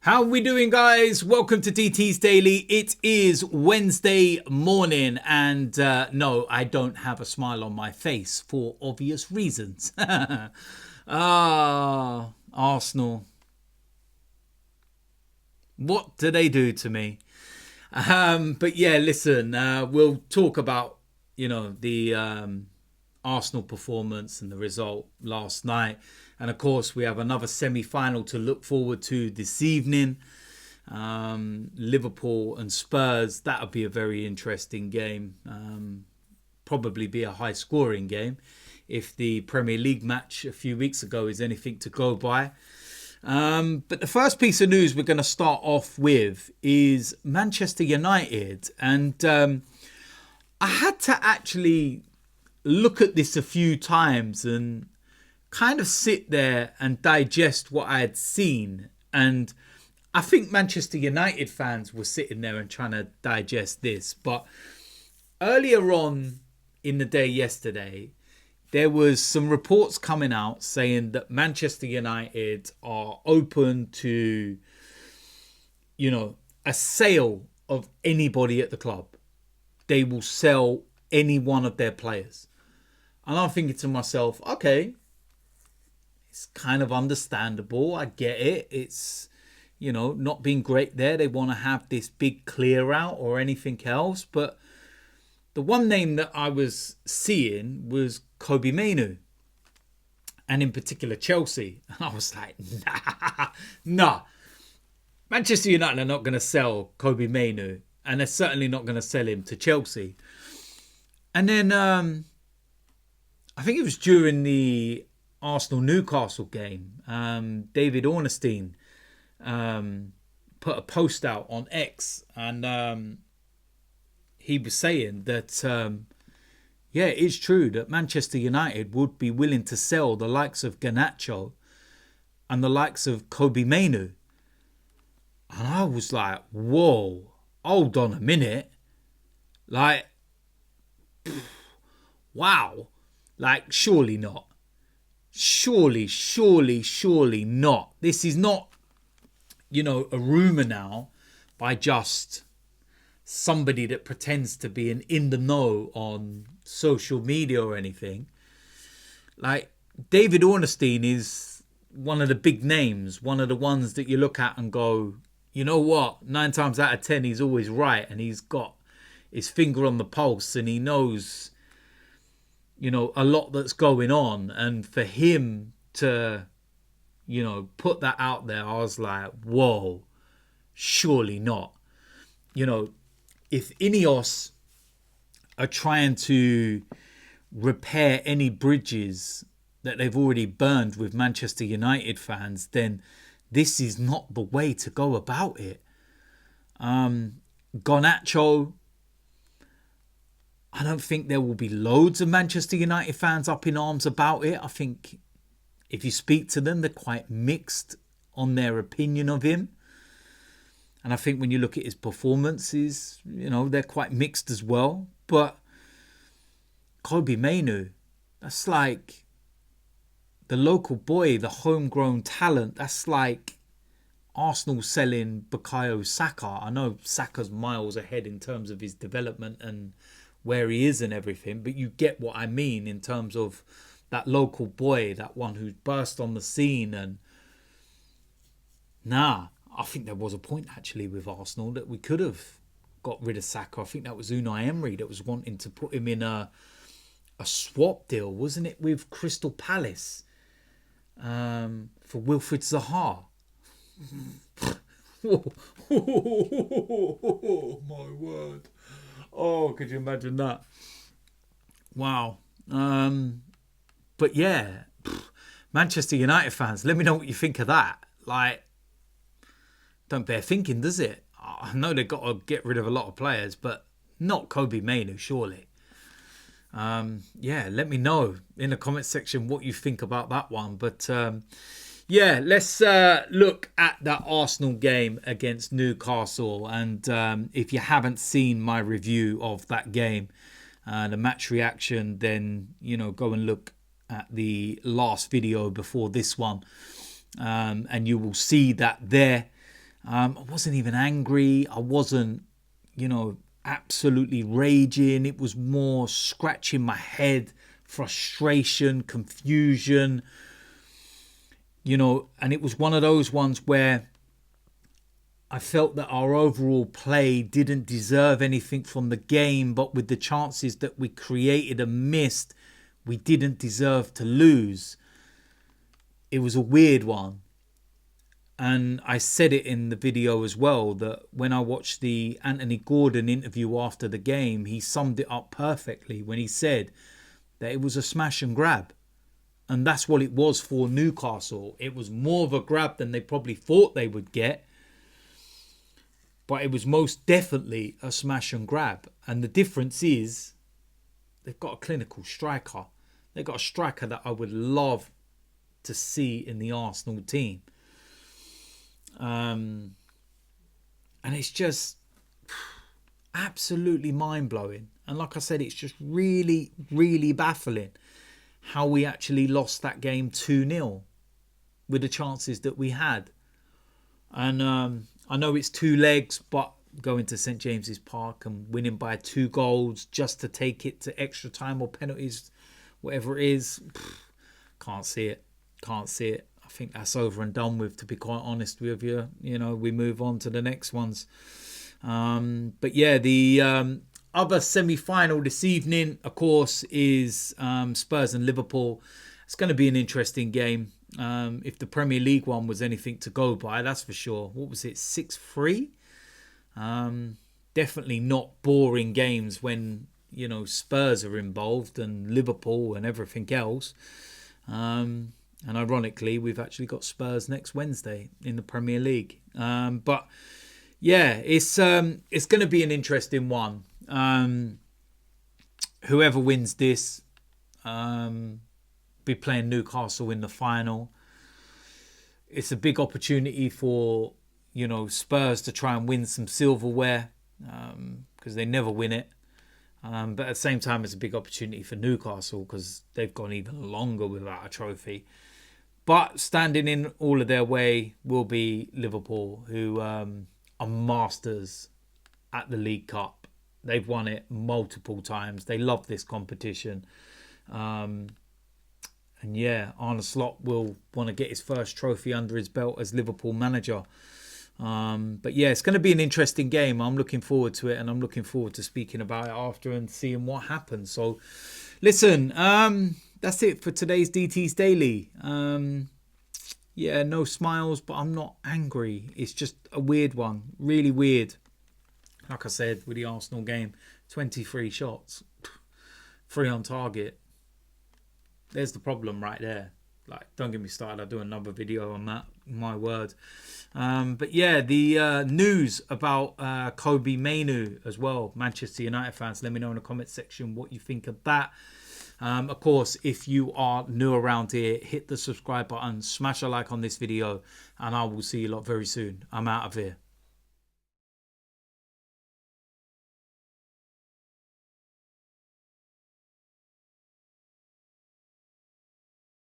How are we doing, guys? Welcome to DT's Daily. It is Wednesday morning, and no, I don't have a smile on my face for obvious reasons. Arsenal. What do they do to me? But yeah, listen, we'll talk about, the Arsenal performance and the result last night. And of course, we have another semi-final to look forward to this evening. Liverpool and Spurs. That'll be a very interesting game. Probably be a high-scoring game if the Premier League match a few weeks ago is anything to go by. But the first piece of news we're going to start off with is Manchester United. And I had to actually look at this a few times and kind of sit there and digest what I had seen. And I think Manchester United fans were sitting there and trying to digest this. But earlier on in the day yesterday, there was some reports coming out saying that Manchester United are open to, a sale of anybody at the club. They will sell any one of their players. And I'm thinking to myself, okay, it's kind of understandable. I get it. It's, not being great there. They want to have this big clear out or anything else. But the one name that I was seeing was Kobbie Mainoo. And in particular, Chelsea. And I was like, nah. Manchester United are not going to sell Kobbie Mainoo. And they're certainly not going to sell him to Chelsea. And then I think it was during the Arsenal-Newcastle game, David Ornstein put a post out on X, and he was saying that, it is true that Manchester United would be willing to sell the likes of Garnacho and the likes of Kobbie Mainoo. And I was like, whoa, hold on a minute. Like, wow. Like, surely not. Surely not. This is not, a rumour now by just somebody that pretends to be in the know on social media or anything. Like, David Ornstein is one of the big names, one of the ones that you look at and go, you know what, 9 times out of 10, he's always right, and he's got his finger on the pulse, and he knows, a lot that's going on. And for him to, put that out there, I was like, whoa, surely not. If Ineos are trying to repair any bridges that they've already burned with Manchester United fans, then this is not the way to go about it. Garnacho, I don't think there will be loads of Manchester United fans up in arms about it. I think if you speak to them, they're quite mixed on their opinion of him. And I think when you look at his performances, they're quite mixed as well. But Kobbie Mainoo, that's like the local boy, the homegrown talent. That's like Arsenal selling Bukayo Saka. I know Saka's miles ahead in terms of his development and where he is and everything, but you get what I mean in terms of that local boy, that one who burst on the scene. And I think there was a point actually with Arsenal that we could have got rid of Saka. I think that was Unai Emery that was wanting to put him in a swap deal, wasn't it, with Crystal Palace for Wilfried Zaha. Oh my word. Oh, could you imagine that? Wow. But yeah, Manchester United fans, let me know what you think of that. Like, don't bear thinking, does it? I know they've got to get rid of a lot of players, but not Kobbie Mainoo, surely. Let me know in the comment section what you think about that one. But let's look at that Arsenal game against Newcastle. And if you haven't seen my review of that game, the match reaction, then, go and look at the last video before this one. And you will see that there. I wasn't even angry. I wasn't, absolutely raging. It was more scratching my head, frustration, confusion, and it was one of those ones where I felt that our overall play didn't deserve anything from the game, but with the chances that we created and missed, we didn't deserve to lose. It was a weird one. And I said it in the video as well, that when I watched the Anthony Gordon interview after the game, he summed it up perfectly when he said that it was a smash and grab. And that's what it was for Newcastle. It was more of a grab than they probably thought they would get. But it was most definitely a smash and grab. And the difference is they've got a clinical striker. They've got a striker that I would love to see in the Arsenal team. And it's just absolutely mind-blowing. And like I said, it's just really, really baffling how we actually lost that game 2-0 with the chances that we had. And I know it's 2 legs, but going to St James's Park and winning by 2 goals just to take it to extra time or penalties, whatever it is, can't see it. Can't see it. I think that's over and done with, to be quite honest with you. We move on to the next ones. But yeah, the other semi-final this evening, of course, is Spurs and Liverpool. It's going to be an interesting game. If the Premier League one was anything to go by, that's for sure. What was it, 6-3? Definitely not boring games when, Spurs are involved and Liverpool and everything else. And ironically, we've actually got Spurs next Wednesday in the Premier League. But yeah, it's going to be an interesting one. Whoever wins this, be playing Newcastle in the final. It's a big opportunity for, Spurs to try and win some silverware, because they never win it. But at the same time, it's a big opportunity for Newcastle because they've gone even longer without a trophy. But standing in all of their way will be Liverpool, who are masters at the League Cup. They've won it multiple times. They love this competition. And yeah, Arne Slot will want to get his first trophy under his belt as Liverpool manager. But yeah, it's going to be an interesting game. I'm looking forward to it, and I'm looking forward to speaking about it after and seeing what happens. So listen, that's it for today's DT's Daily. Yeah, no smiles, but I'm not angry. It's just a weird one. Really weird. Like I said, with the Arsenal game, 23 shots, 3 on target. There's the problem right there. Like, don't get me started. I'll do another video on that. My word. But yeah, the news about Kobbie Mainoo as well. Manchester United fans, let me know in the comment section what you think of that. Of course, if you are new around here, hit the subscribe button, smash a like on this video, and I will see you lot very soon. I'm out of here.